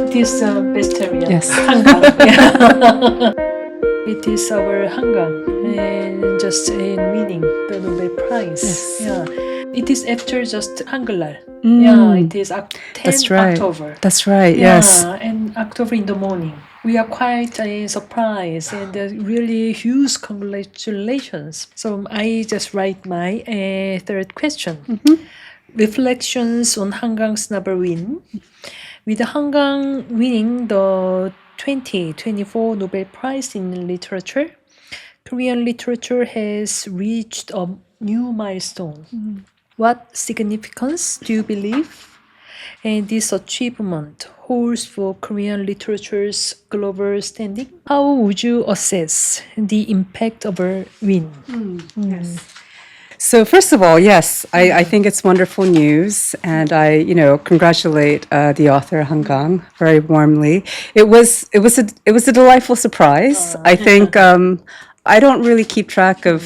This vegetarian. Yes. Hangang. Yeah. It is our Hangang and just in winning the Nobel Prize. Yes. Yeah. It is after just Hangul날. Mm. Yeah, it is 10 That's right. October. That's right. Yeah, Yes. and October in the morning. We are quite surprised and really huge congratulations. So I just write my third question. Reflections on Hangang's Nobel win. With Hangang winning the 2024 Nobel Prize in Literature, Korean literature has reached a new milestone. What significance do you believe this achievement holds for Korean literature's global standing? How would you assess the impact of a win? Yes. So first of all, yes, I think it's wonderful news, and I, congratulate the author Hangang very warmly. It was a delightful surprise. I think I don't really keep track of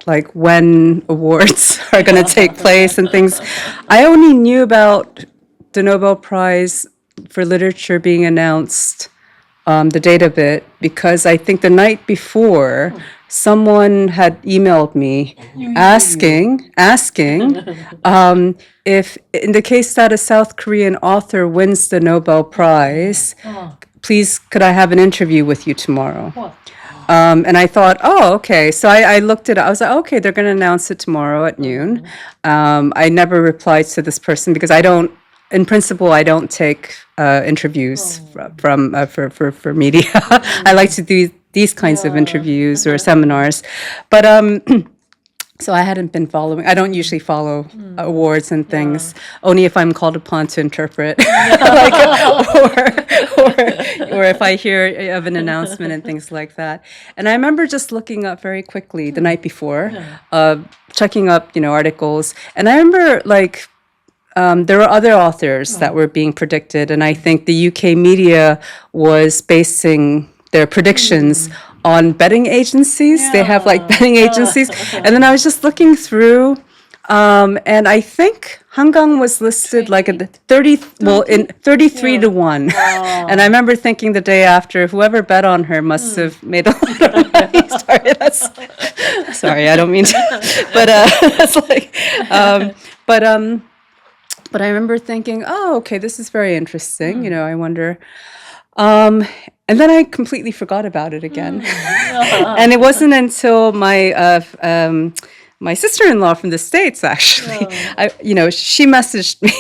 like when awards are going to take place and things. I only knew about the Nobel Prize for Literature being announced the date of it because I think the night before someone had emailed me asking if in the case that a South Korean author wins the Nobel Prize, please could I have an interview with you tomorrow? And I thought, oh, okay. So I looked it up. I was like, okay, they're going to announce it tomorrow at noon. I never replied to this person because in principle, I don't take interviews for media. I like to do these kinds of interviews or seminars. But so I hadn't been following. I don't usually follow awards and things, only if I'm called upon to interpret, or if I hear of an announcement and things like that. And I remember just looking up very quickly the night before, checking up, articles. And I remember there were other authors that were being predicted, and I think the UK media was basing their predictions on betting agencies. They have betting agencies. And then I was just looking through, and I think Hangang was listed at 33 to 1. And I remember thinking the day after, whoever bet on her must have made a lot of money. Sorry, I don't mean to. But but I remember thinking, oh, okay, this is very interesting. I wonder. And then I completely forgot about it again. And it wasn't until my sister-in-law from the States, actually, she messaged me.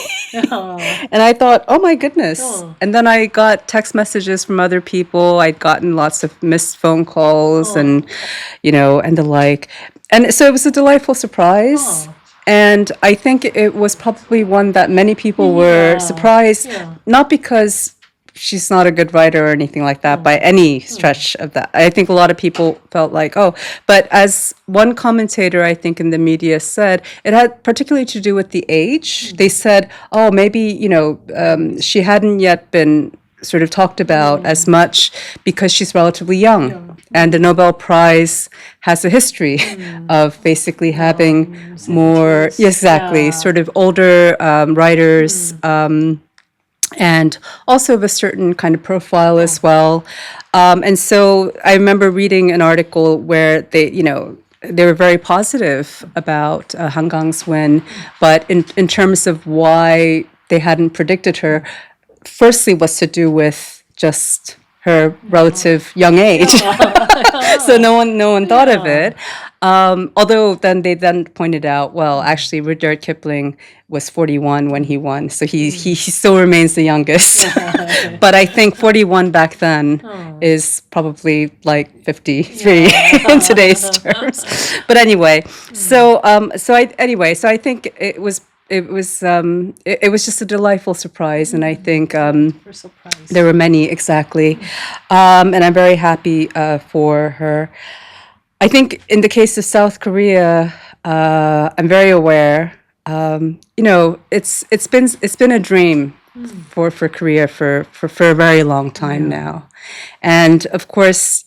And I thought, oh my goodness. And then I got text messages from other people. I'd gotten lots of missed phone calls and the like. And so it was a delightful surprise. And I think it was probably one that many people were surprised, not because she's not a good writer or anything like that by any stretch of that. I think a lot of people felt like, but as one commentator, I think in the media said, it had particularly to do with the age. They said, maybe, she hadn't yet been sort of talked about as much because she's relatively young. And the Nobel Prize has a history of basically having more, sort of older writers, and also of a certain kind of profile as well. And so I remember reading an article where they were very positive about Hangang's win, but in terms of why they hadn't predicted her, firstly was to do with just her relative young age. So no one thought of it. Although they pointed out, well, actually Rudyard Kipling was 41 when he won, so he still remains the youngest. But I think 41 back then is probably like 53 in today's terms. But anyway, so I think it was just a delightful surprise, and I think there were many exactly, and I'm very happy for her. I think in the case of South Korea, I'm very aware. It's been a dream for Korea for a very long time now, and of course,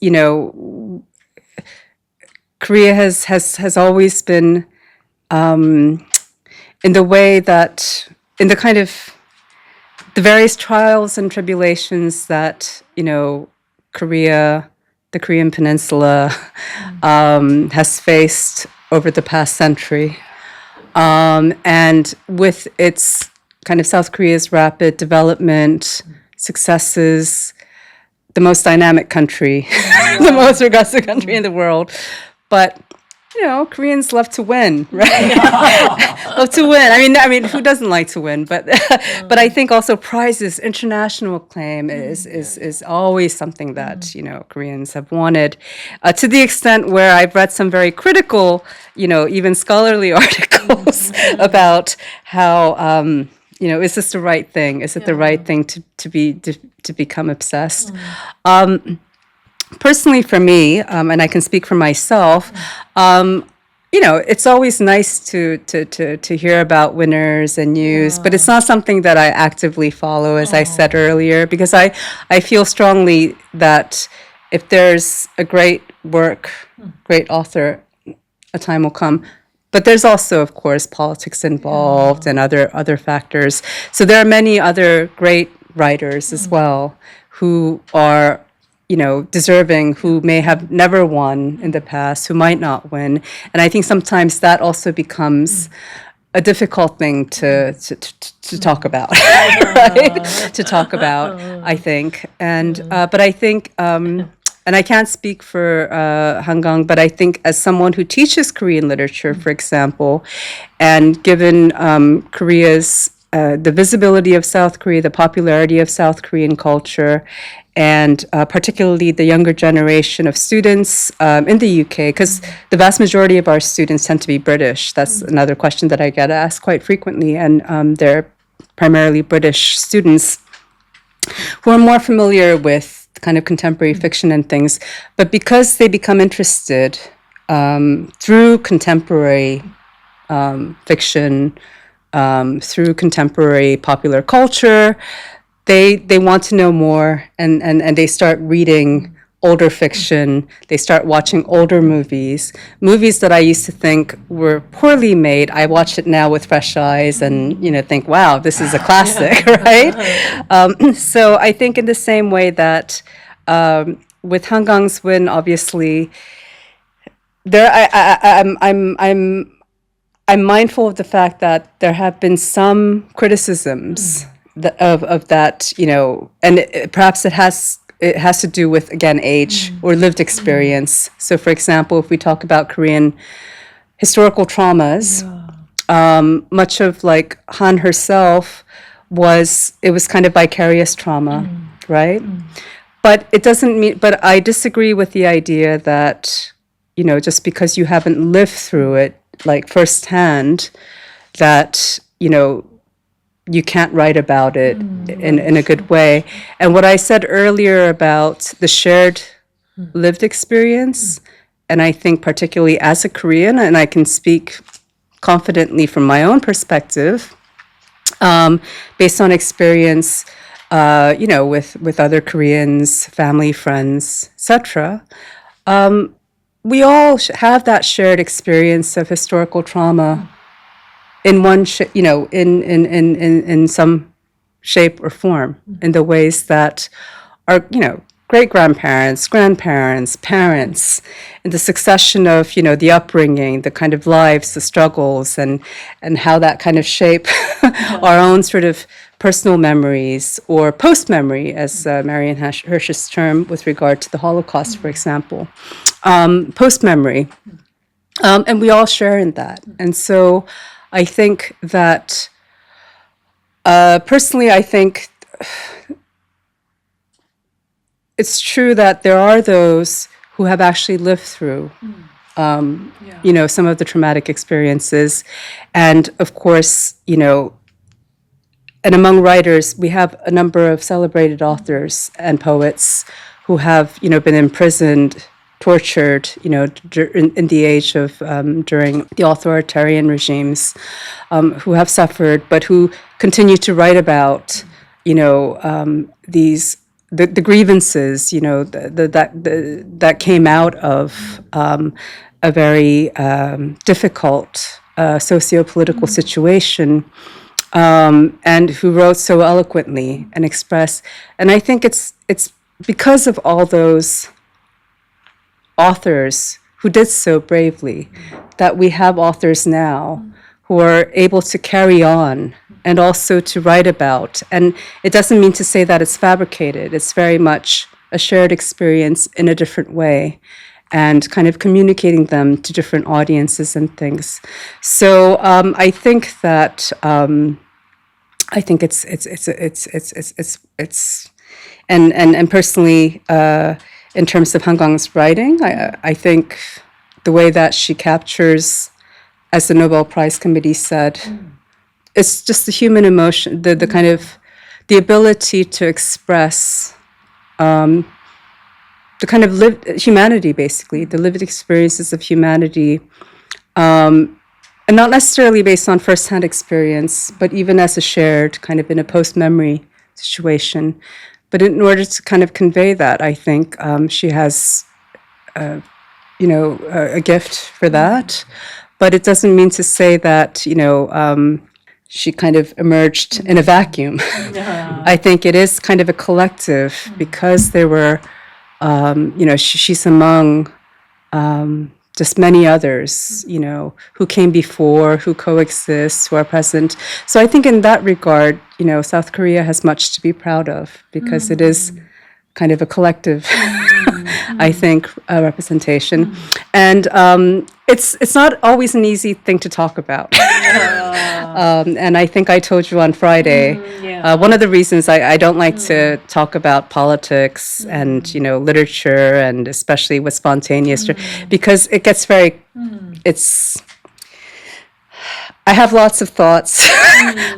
Korea has always been. In the way that, in the kind of the various trials and tribulations that, Korea, the Korean Peninsula, has faced over the past century. And with its kind of South Korea's rapid development, successes, the most dynamic country, the most progressive country in the world. But, Koreans love to win, right? Love to win. I mean, who doesn't like to win? But I think also prizes, international acclaim is always something that, Koreans have wanted, to the extent where I've read some very critical, even scholarly articles about how, is this the right thing? Is it the right thing to become obsessed? Personally, for me, and I can speak for myself, it's always nice to hear about winners and news, but it's not something that I actively follow, as I said earlier, because I feel strongly that if there's a great work, great author, a time will come. But there's also, of course, politics involved and other factors. So there are many other great writers as well who are, deserving, who may have never won in the past, who might not win. And I think sometimes that also becomes a difficult thing to talk about, right? To talk about, I think. And but I think, and I can't speak for Hangang, but I think as someone who teaches Korean literature, for example, and given Korea's the visibility of South Korea, the popularity of South Korean culture, and particularly the younger generation of students in the UK, because the vast majority of our students tend to be British. That's another question that I get asked quite frequently, and they're primarily British students who are more familiar with kind of contemporary fiction and things. But because they become interested through contemporary fiction, through contemporary popular culture, they want to know more, and they start reading older fiction. They start watching older movies that I used to think were poorly made. I watch it now with fresh eyes and think, wow, this is a classic, right? So I think in the same way that with Hangang's win, obviously there I'm mindful of the fact that there have been some criticisms of that, and perhaps it has to do with, again, age or lived experience. So, for example, if we talk about Korean historical traumas, much of like Han herself was kind of vicarious trauma, right? But it doesn't mean. But I disagree with the idea that just because you haven't lived through it like firsthand, that you can't write about it in a good way. And what I said earlier about the shared lived experience, and I think particularly as a Korean, and I can speak confidently from my own perspective, based on experience, with other Koreans, family, friends, etc. We all have that shared experience of historical trauma in one, in some shape or form, in the ways that our, great grandparents, grandparents, parents, in the succession of, the upbringing, the kind of lives, the struggles, and how that kind of shape our own sort of personal memories or post-memory, as Marian Hirsch's term with regard to the Holocaust, for example, post-memory. And we all share in that. And so I think that, personally, I think it's true that there are those who have actually lived through, some of the traumatic experiences. And of course, and among writers, we have a number of celebrated authors and poets who have, been imprisoned, tortured, in the age of, during the authoritarian regimes, who have suffered, but who continue to write about, these, the grievances, that came out of a very difficult socio-political situation. and who wrote so eloquently and expressed. And I think it's because of all those authors who did so bravely that we have authors now who are able to carry on and also to write about. And it doesn't mean to say that it's fabricated. It's very much a shared experience in a different way, and kind of communicating them to different audiences and things. So I think that I think it's and personally, in terms of Han Gang's writing, I think the way that she captures, as the Nobel Prize Committee said, it's just the human emotion, the kind of the ability to express the kind of lived humanity, basically, the lived experiences of humanity, and not necessarily based on firsthand experience, but even as a shared, kind of in a post-memory situation. But in order to kind of convey that, I think she has, a gift for that. But it doesn't mean to say that, she kind of emerged in a vacuum. I think it is kind of a collective, because there were, she's among just many others, who came before, who coexist, who are present. So I think in that regard, South Korea has much to be proud of, because it is kind of a collective, I think, representation. And it's not always an easy thing to talk about. And I think I told you on Friday, one of the reasons I don't like to talk about politics and, literature, and especially with spontaneous, because it gets very, I have lots of thoughts.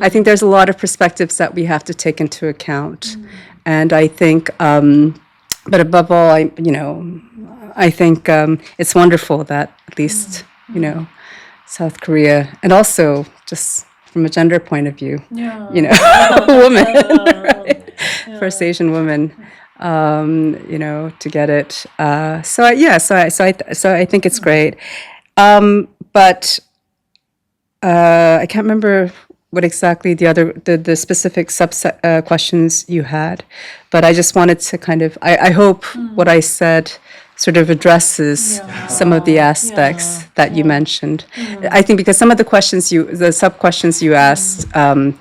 I think there's a lot of perspectives that we have to take into account. And I think, but above all, I think it's wonderful that at least, South Korea, and also just from a gender point of view, woman, right? First Asian woman, to get it. So I think it's great. But I can't remember what exactly the specific subset questions you had, but I just wanted to kind of, I hope what I said sort of addresses some of the aspects that you mentioned. I think because some of the sub-questions you asked, I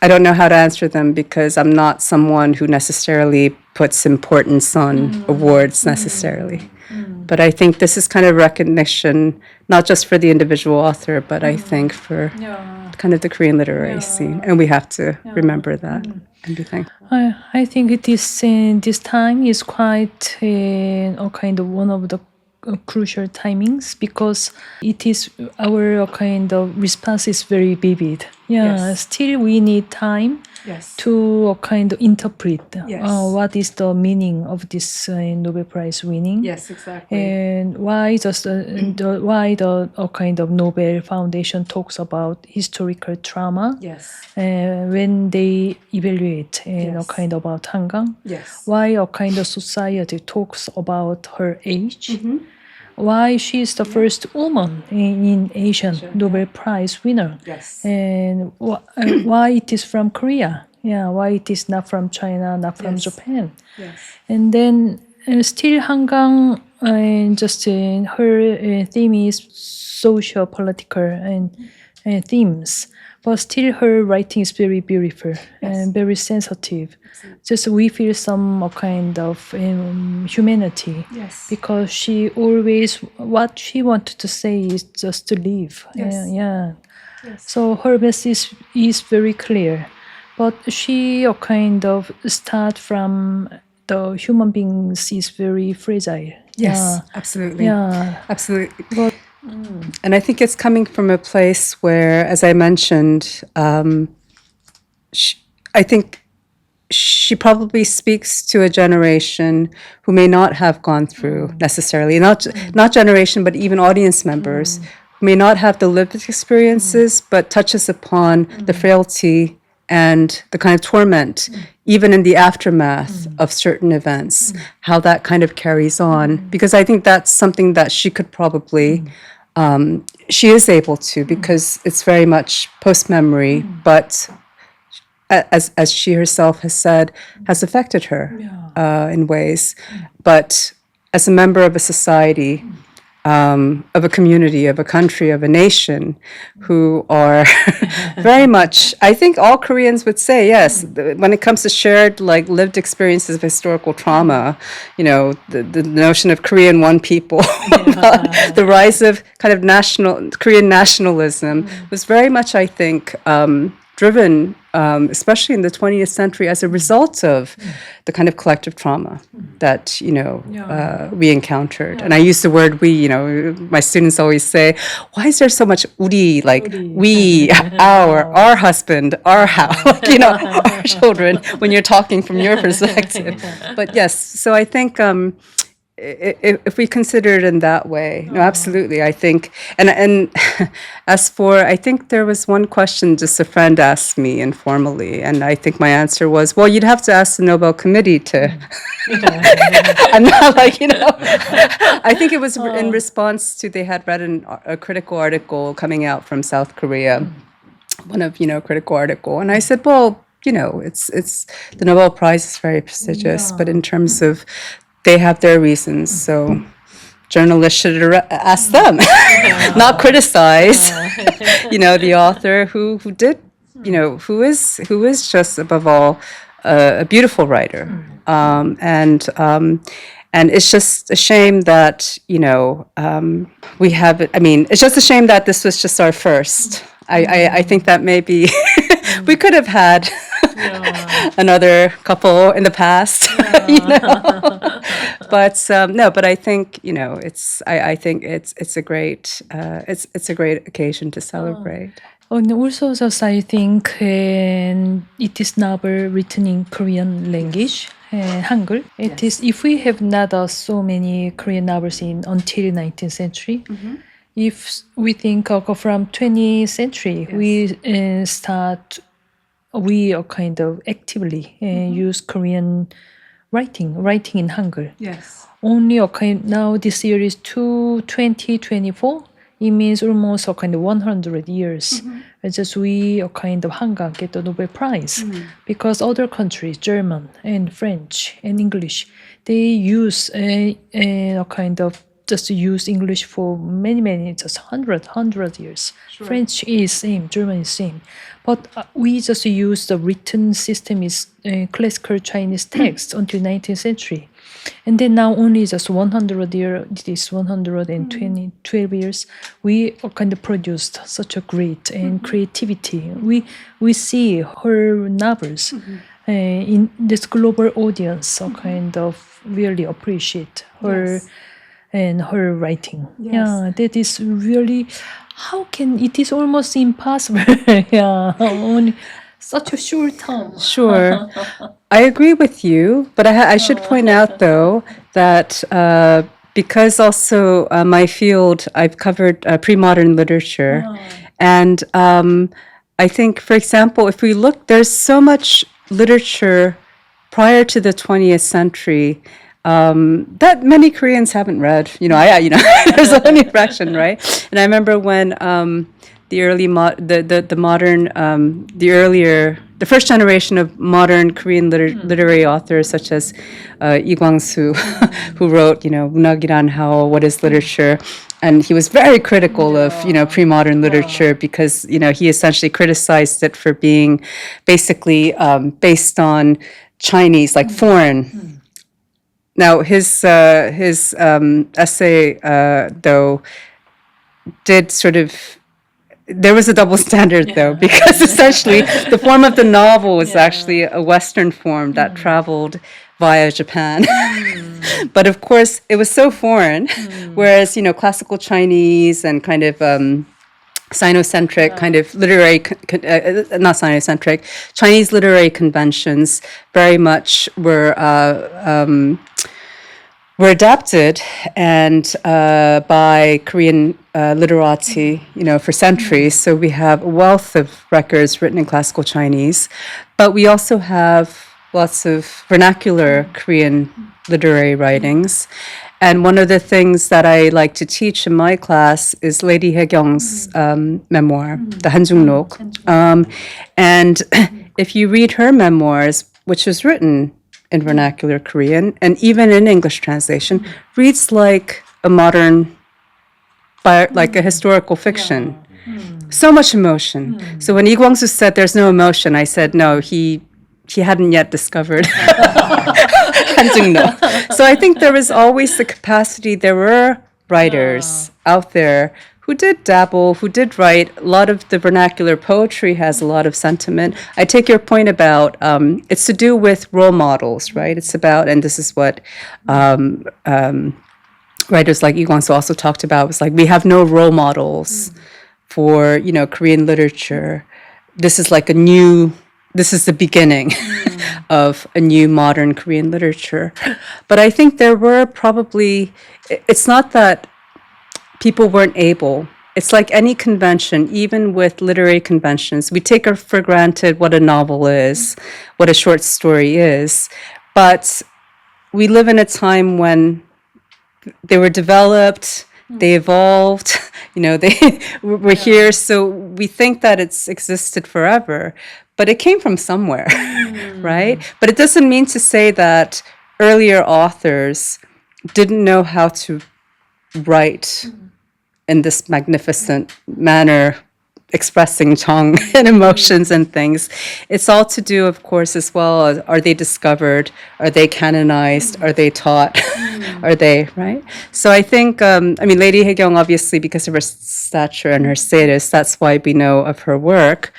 don't know how to answer them, because I'm not someone who necessarily puts importance on awards necessarily. But I think this is kind of recognition, not just for the individual author, but I think for kind of the Korean literary scene. And we have to remember that and be thankful. I think this time is quite a kind of one of the crucial timings, because it is our kind of response is very vivid. Still we need time to kind of interpret what is the meaning of this Nobel Prize winning. Yes, exactly. And why the kind of Nobel Foundation talks about historical trauma. When they evaluate kind of about Han Gang. Why a kind of society talks about her age. Why she is the first woman in Asian Nobel Prize winner. And why it is from Korea. Why it is not from China, not from Japan. And then still Han Gang, just her theme is social, political and themes. But still her writing is very beautiful and very sensitive. Just we feel some kind of humanity. Because she always, what she wanted to say is just to live. So her message is very clear. But she kind of start from the human beings is very fragile. Absolutely. Absolutely. But, and I think it's coming from a place where, as I mentioned, I think she probably speaks to a generation who may not have gone through necessarily, not generation, but even audience members who may not have the lived experiences, but touches upon the frailty and the kind of torment, even in the aftermath of certain events, how that kind of carries on. Because I think that's something that she could probably she is able to, because it's very much post-memory, but as she herself has said, has affected her in ways. But as a member of a society, of a community, of a country, of a nation, who are very much, I think all Koreans would say, yes, when it comes to shared, like, lived experiences of historical trauma, the notion of Korean one people, the rise of kind of Korean nationalism was very much, I think, driven, especially in the 20th century, as a result of the kind of collective trauma that, we encountered. And I use the word we, my students always say, why is there so much 우리, like we, our husband, our house, our children, when you're talking from your perspective. But yes, so I think if we consider it in that way, no, absolutely, I think, and as for, I think there was one question just a friend asked me informally, and I think my answer was, well, you'd have to ask the Nobel Committee to, I'm not like, I think it was in response to, they had read a critical article coming out from South Korea, one of, critical article, and I said, well, it's the Nobel Prize is very prestigious, but in terms of, they have their reasons, so journalists should ask them, not criticize, the author who did, who is just above all a beautiful writer, and it's just a shame that we have. I mean, it's just a shame that this was just our first. I think that maybe we could have had another couple in the past, but no. But I think I think it's a great occasion to celebrate. And also, just I think it is novel written in Korean language, Hangul. It is, if we have not so many Korean novels until 19th century. If we think from 20th century, we are kind of actively use Korean writing in Hangul. Yes. Only now this year is 2024. It means almost a kind of 100 years. It's just we a kind of Hanga get the Nobel Prize because other countries, German and French and English, they use a kind of just use English for many, just 100 years. Sure. French is same, German is same. But we just use the written system is classical Chinese text until 19th century. And then now only just 100 years, this 12 years, we kind of produced such a great and creativity. We see her novels in this global audience, so kind of really appreciate her. Yes. And her writing. Yes. Yeah, that is really, it is almost impossible. Only such a short time. Sure. I agree with you, but I should point out though that because also my field, I've covered pre-modern literature. And I think, for example, if we look, there's so much literature prior to the 20th century that many Koreans haven't read. There's only a fraction, right? And I remember when the first generation of modern Korean literary authors, such as Lee Kwang-soo, who wrote, 문학이란 how, what is literature? And he was very critical of, pre-modern literature because, he essentially criticized it for being basically based on Chinese, like foreign. Now, his essay, though, did sort of, there was a double standard, though, because essentially the form of the novel was actually a Western form that traveled via Japan. But of course, it was so foreign, whereas, classical Chinese and kind of Sinocentric kind of literary, not Sinocentric, Chinese literary conventions very much were adapted and by Korean literati, for centuries. So we have a wealth of records written in classical Chinese, but we also have lots of vernacular Korean literary writings. And one of the things that I like to teach in my class is Lady Haegyong's memoir, the Hanjungnok. And if you read her memoirs, which was written in vernacular Korean and even in English translation, reads like a modern, like a historical fiction. So much emotion. So when Lee Kwang-soo said there's no emotion, I said no, he hadn't yet discovered Hanjungno. So I think there was always the capacity. There were writers out there who did dabble, who did write. A lot of the vernacular poetry has a lot of sentiment. I take your point about it's to do with role models, right? It's about, and this is what writers like Lee Kwang-soo also talked about. It's like we have no role models for Korean literature. This is like this is the beginning of a new modern Korean literature. But I think there were probably, it's not that people weren't able. It's like any convention, even with literary conventions, we take for granted what a novel is, what a short story is. But we live in a time when they were developed, they evolved, they were here. So we think that it's existed forever, but it came from somewhere, right? But it doesn't mean to say that earlier authors didn't know how to write in this magnificent manner, expressing tongue and emotions and things. It's all to do, of course, as well as are they discovered? Are they canonized? Are they taught? Are they, right? So I think, Lady Haegyong, obviously, because of her stature and her status, that's why we know of her work.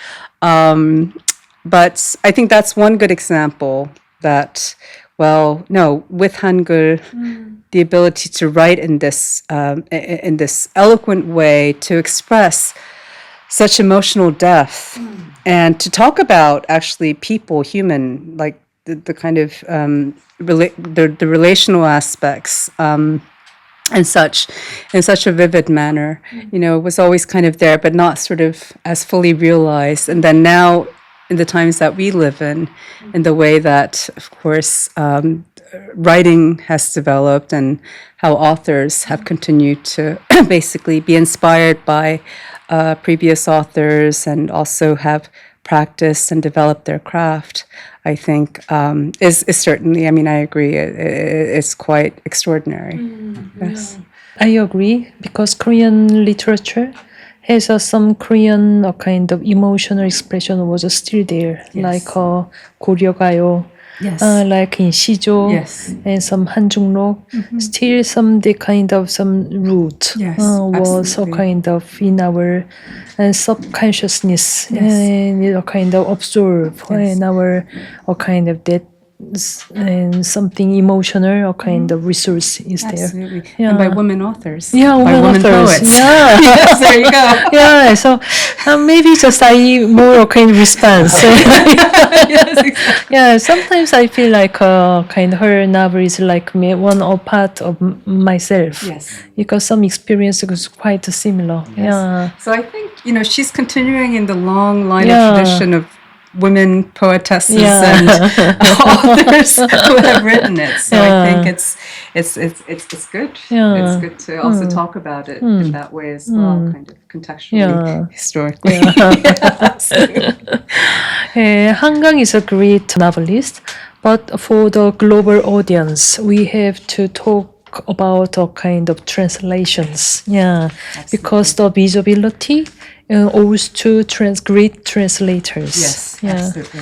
But I think that's one good example that, with Hangul, the ability to write in this eloquent way, to express such emotional depth, and to talk about actually people, human, like the kind of the relational aspects and such, in such a vivid manner, was always kind of there, but not sort of as fully realized. And then now, in the times that we live in the way that, of course, writing has developed and how authors have continued to basically be inspired by previous authors and also have practiced and developed their craft, I think is certainly, I agree, it's quite extraordinary. Yes. I agree, because Korean literature has some Korean kind of emotional expression was still there, like 고려가요, like in Shijo, and some Hanjungnok, still some the kind of some root was a kind of in our subconsciousness, and a kind of absorb in our a kind of that. And something emotional or kind of resource is Absolutely. there. Yeah. And by women authors. Yeah, by women authors. poets. Yeah. Yes, there you go. Yeah, so maybe just I more kind of response. Yes, exactly. Yeah, sometimes I feel like kind of her novel is like me, one or part of myself. Yes. Because some experience is quite similar. Yes. Yeah. So I think, she's continuing in the long line of tradition of women poetesses and authors who have written it. So I think it's good. It's good to also talk about it in that way as well, kind of contextually, historically. Kang is a great novelist, but for the global audience, we have to talk about a kind of translations. Yeah, absolutely. Because the visibility owes to great translators. Yes, absolutely.